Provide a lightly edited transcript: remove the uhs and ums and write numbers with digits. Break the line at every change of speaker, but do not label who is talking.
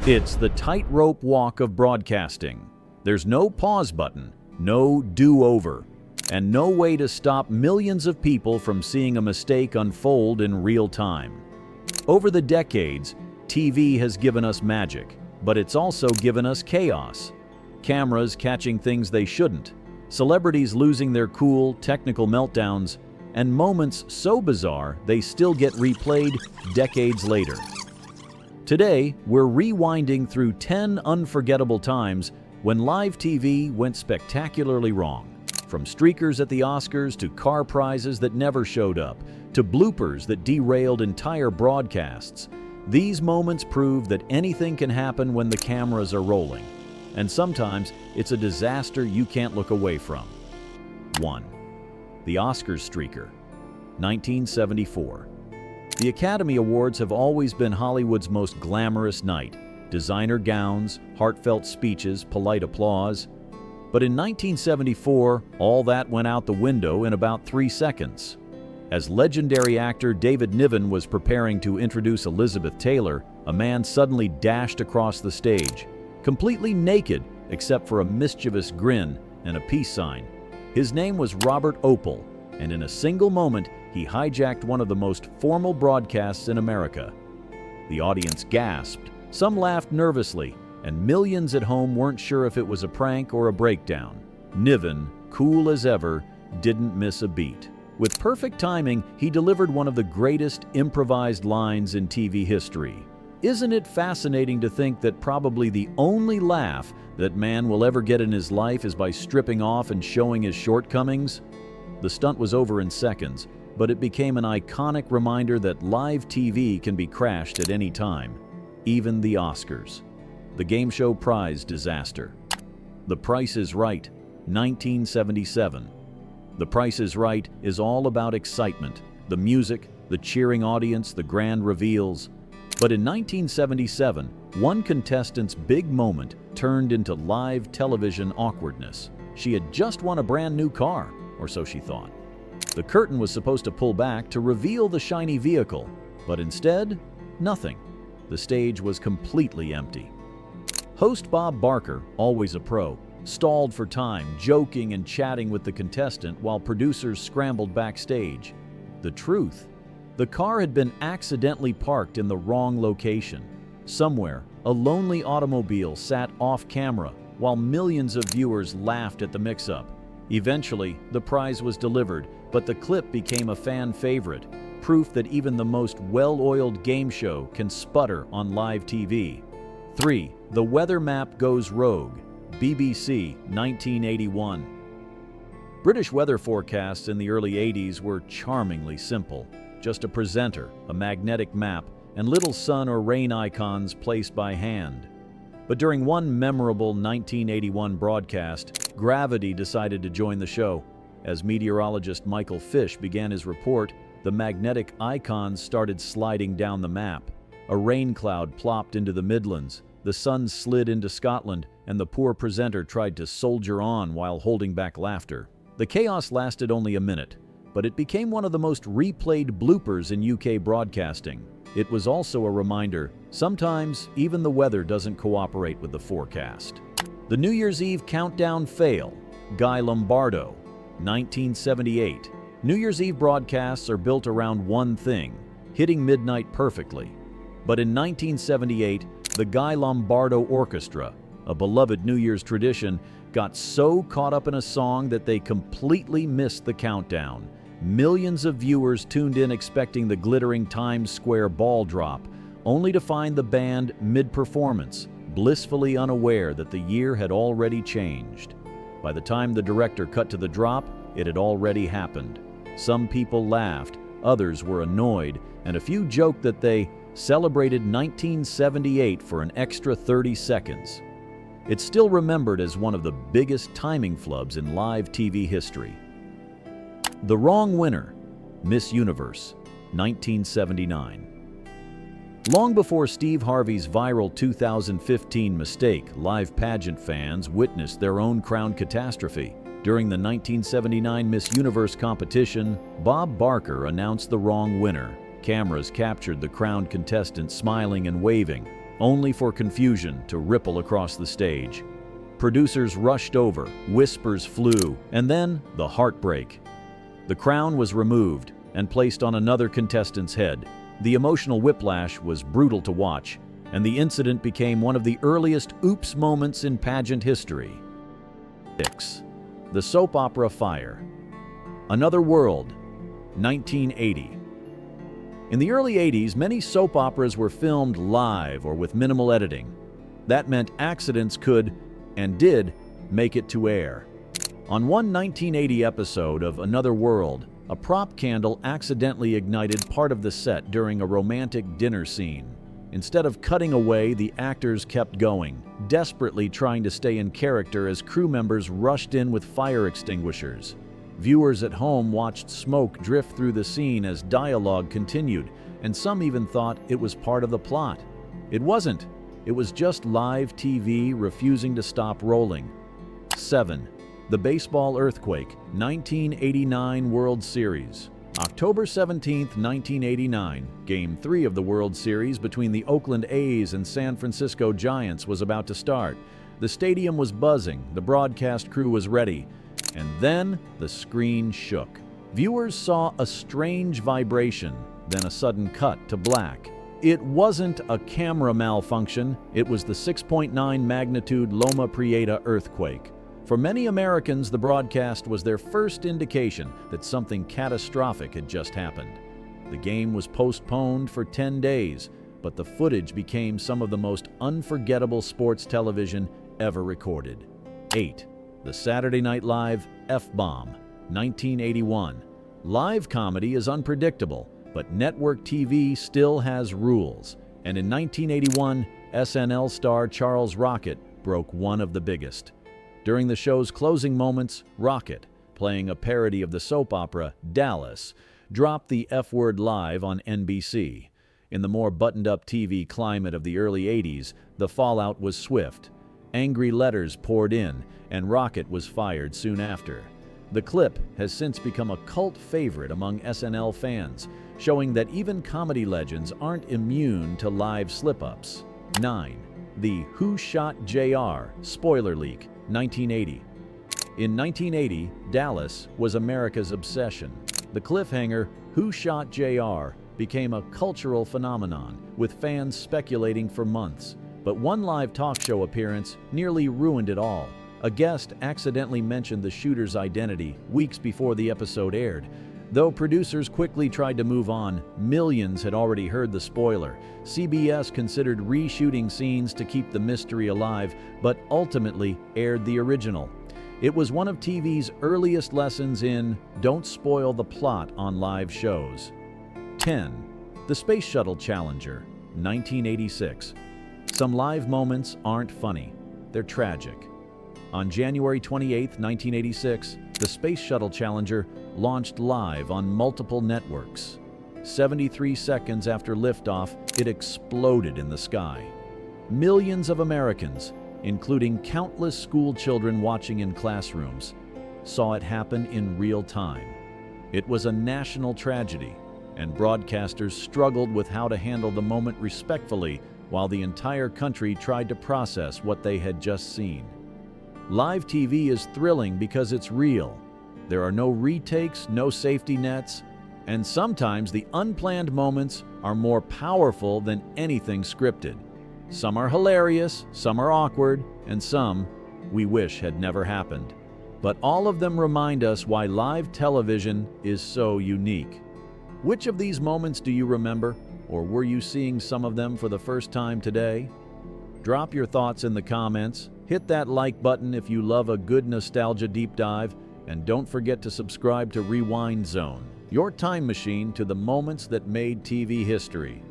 It's the tightrope walk of broadcasting. There's no pause button, no do-over, and no way to stop millions of people from seeing a mistake unfold in real time. Over the decades, TV has given us magic, but it's also given us chaos. Cameras catching things they shouldn't, celebrities losing their cool, technical meltdowns, and moments so bizarre they still get replayed decades later. Today, we're rewinding through 10 unforgettable times when live TV went spectacularly wrong. From streakers at the Oscars to car prizes that never showed up, to bloopers that derailed entire broadcasts, these moments prove that anything can happen when the cameras are rolling. And sometimes, it's a disaster you can't look away from. 1. The Oscars streaker, 1974. The Academy Awards have always been Hollywood's most glamorous night. Designer gowns, heartfelt speeches, polite applause. But in 1974, all that went out the window in about 3 seconds. As legendary actor David Niven was preparing to introduce Elizabeth Taylor, a man suddenly dashed across the stage, completely naked except for a mischievous grin and a peace sign. His name was Robert Opel, and in a single moment, he hijacked one of the most formal broadcasts in America. The audience gasped, some laughed nervously, and millions at home weren't sure if it was a prank or a breakdown. Niven, cool as ever, didn't miss a beat. With perfect timing, he delivered one of the greatest improvised lines in TV history. Isn't it fascinating to think that probably the only laugh that man will ever get in his life is by stripping off and showing his shortcomings? The stunt was over in seconds, but it became an iconic reminder that live TV can be crashed at any time, even the Oscars. The game show prize disaster. The Price is Right, 1977. The Price is Right is all about excitement, the music, the cheering audience, the grand reveals. But in 1977, one contestant's big moment turned into live television awkwardness. She had just won a brand new car, or so she thought. The curtain was supposed to pull back to reveal the shiny vehicle, but instead, nothing. The stage was completely empty. Host Bob Barker, always a pro, stalled for time, joking and chatting with the contestant while producers scrambled backstage. The truth: the car had been accidentally parked in the wrong location. Somewhere, a lonely automobile sat off camera while millions of viewers laughed at the mix-up. Eventually, the prize was delivered, but the clip became a fan favorite, proof that even the most well-oiled game show can sputter on live TV. 3. The weather map goes rogue, BBC, 1981. British weather forecasts in the early 80s were charmingly simple. Just a presenter, a magnetic map, and little sun or rain icons placed by hand. But during one memorable 1981 broadcast, gravity decided to join the show. As meteorologist Michael Fish began his report, the magnetic icons started sliding down the map. A rain cloud plopped into the Midlands, the sun slid into Scotland, and the poor presenter tried to soldier on while holding back laughter. The chaos lasted only a minute, but it became one of the most replayed bloopers in UK broadcasting. It was also a reminder, sometimes even the weather doesn't cooperate with the forecast. The New Year's Eve countdown fail, Guy Lombardo, 1978. New Year's Eve broadcasts are built around one thing: hitting midnight perfectly. But in 1978, the Guy Lombardo Orchestra, a beloved New Year's tradition, got so caught up in a song that they completely missed the countdown. Millions of viewers tuned in expecting the glittering Times Square ball drop, only to find the band mid-performance, blissfully unaware that the year had already changed. By the time the director cut to the drop, it had already happened. Some people laughed, others were annoyed, and a few joked that they celebrated 1978 for an extra 30 seconds. It's still remembered as one of the biggest timing flubs in live TV history. The Wrong Winner, Miss Universe, 1979. Long before Steve Harvey's viral 2015 mistake, live pageant fans witnessed their own crown catastrophe. During the 1979 Miss Universe competition, Bob Barker announced the wrong winner. Cameras captured the crowned contestant smiling and waving, only for confusion to ripple across the stage. Producers rushed over, whispers flew, and then the heartbreak. The crown was removed and placed on another contestant's head. The emotional whiplash was brutal to watch, and the incident became one of the earliest oops moments in pageant history. 6. The soap opera Fire. Another World, 1980. In the early 80s, many soap operas were filmed live or with minimal editing. That meant accidents could, and did, make it to air. On one 1980 episode of Another World, a prop candle accidentally ignited part of the set during a romantic dinner scene. Instead of cutting away, the actors kept going, desperately trying to stay in character as crew members rushed in with fire extinguishers. Viewers at home watched smoke drift through the scene as dialogue continued, and some even thought it was part of the plot. It wasn't. It was just live TV refusing to stop rolling. 7. The Baseball Earthquake, 1989 World Series. October 17, 1989, Game 3 of the World Series between the Oakland A's and San Francisco Giants was about to start. The stadium was buzzing, the broadcast crew was ready, and then the screen shook. Viewers saw a strange vibration, then a sudden cut to black. It wasn't a camera malfunction, it was the 6.9 magnitude Loma Prieta earthquake. For many Americans, the broadcast was their first indication that something catastrophic had just happened. The game was postponed for 10 days, but the footage became some of the most unforgettable sports television ever recorded. 8. The Saturday Night Live F-Bomb, 1981. Live comedy is unpredictable, but network TV still has rules. And in 1981, SNL star Charles Rocket broke one of the biggest. During the show's closing moments, Rocket, playing a parody of the soap opera Dallas, dropped the F-word live on NBC. In the more buttoned-up TV climate of the early 80s, the fallout was swift. Angry letters poured in, and Rocket was fired soon after. The clip has since become a cult favorite among SNL fans, showing that even comedy legends aren't immune to live slip-ups. 9. The Who Shot JR spoiler leak, 1980. In 1980, Dallas was America's obsession. The cliffhanger, Who Shot JR, became a cultural phenomenon, with fans speculating for months. But one live talk show appearance nearly ruined it all. A guest accidentally mentioned the shooter's identity weeks before the episode aired. Though producers quickly tried to move on, millions had already heard the spoiler. CBS considered reshooting scenes to keep the mystery alive, but ultimately aired the original. It was one of TV's earliest lessons in don't spoil the plot on live shows. 10. The Space Shuttle Challenger, 1986. Some live moments aren't funny, they're tragic. On January 28, 1986, the Space Shuttle Challenger launched live on multiple networks. 73 seconds after liftoff, it exploded in the sky. Millions of Americans, including countless school children watching in classrooms, saw it happen in real time. It was a national tragedy, and broadcasters struggled with how to handle the moment respectfully while the entire country tried to process what they had just seen. Live TV is thrilling because it's real. There are no retakes, no safety nets, and sometimes the unplanned moments are more powerful than anything scripted. Some are hilarious, some are awkward, and some we wish had never happened. But all of them remind us why live television is so unique. Which of these moments do you remember, or were you seeing some of them for the first time today? Drop your thoughts in the comments, hit that like button if you love a good nostalgia deep dive, and don't forget to subscribe to Rewind Zone, your time machine to the moments that made TV history.